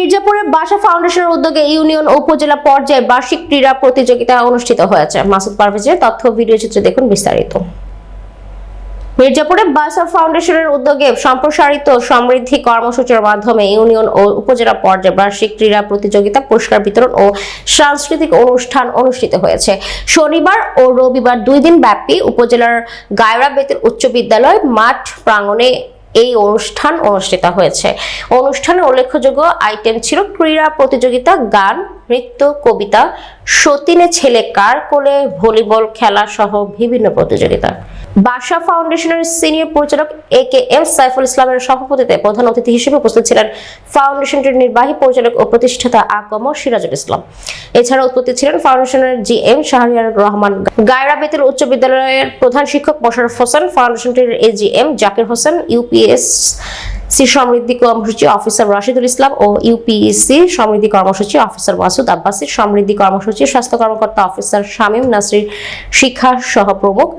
মির্জাপুরের বাসা ফাউন্ডেশনের উদ্যোগে ইউনিয়ন ও উপজেলা পর্যায়ে বার্ষিক ক্রীড়া প্রতিযোগিতা অনুষ্ঠিত হয়েছে। মাসুদ পারভেজের তথ্য ভিডিও চিত্রে দেখুন বিস্তারিত। মির্জাপুরে বাসা ফাউন্ডেশনের উদ্যোগে সম্প্রসারিত সমৃদ্ধি কর্মসূচির মাধ্যমে ইউনিয়ন ও উপজেলা পর্যায়ে বার্ষিক ক্রীড়া প্রতিযোগিতা, পুরস্কার বিতরণ ও সাংস্কৃতিক অনুষ্ঠান অনুষ্ঠিত হয়েছে। শনিবার ও রবিবার 2 দিন ব্যাপী উপজেলার গায়রা বেতেল উচ্চ বিদ্যালয় মাঠ প্রাঙ্গণে এই অনুষ্ঠান অনুষ্ঠিত হয়েছে। অনুষ্ঠানে উল্লেখযোগ্য আইটেম ছিল ক্রীড়া প্রতিযোগিতা, গান, নৃত্য, কবিতা, সতীনে ছেলে কার কোলে, ভলিবল খেলা সহ বিভিন্ন প্রতিযোগিতা। বাসা ফাউন্ডেশনের সিনিয়র পরিচালক AKM সাইফুল ইসলামের সভাপতিত্বে প্রধান অতিথি হিসেবে উপস্থিত ছিলেন ফাউন্ডেশনটির নির্বাহী পরিচালক ও প্রতিষ্ঠাতা আকম সিরাজুল ইসলাম। এছাড়া উপস্থিত ছিলেন ফাউন্ডেশনের GM শাহরিয়ার রহমান, গায়রা বেতেল উচ্চ বিদ্যালয়ের প্রধান শিক্ষক মোশাররফ হোসেন, ফাউন্ডেশনটির AGM জাকির হোসেন, UPSC সমৃদ্ধি কর্মসূচি অফিসার রাশিদুল ইসলাম ও UPSC সমৃদ্ধি কর্মসূচি অফিসার মাসুদ আব্বাসী, সমৃদ্ধি কর্মসূচি স্বাস্থ্য কর্মকর্তা অফিসার শামীম নাসরির শিক্ষা সহ প্রমুখ।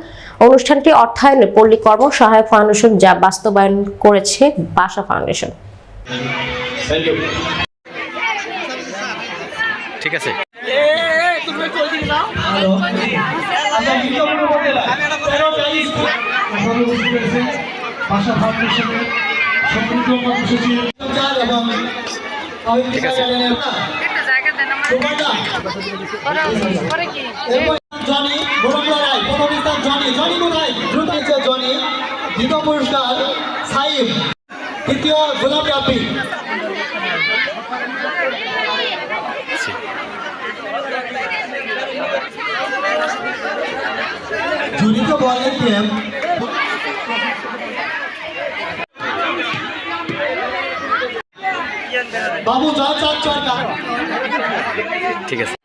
অনুষ্ঠানটি অর্থায়নে পল্লী কর্ম সহায়ক ফাউন্ডেশন, যা বাস্তবায়ন করেছে বাসা ফাউন্ডেশন। ঠিক আছে। ঠিক আছে। জনি বরুণা রায়, প্রথম স্থান জনি, জনি কোথায়? দ্রুত নিচে জনি। দ্বিতীয় পুরস্কার সাইম, তৃতীয় গোলাপ রাব্বি। জনিত বলেন টিম বাবু জয় চাঁদ চরকা। ঠিক আছে।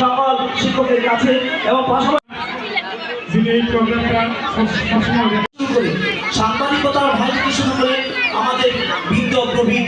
সকল শিক্ষকের কাছে এবং পাশাপাশি সাংবাদিকতার ভাই থেকে শুরু করে আমাদের বৃদ্ধ প্রবীণ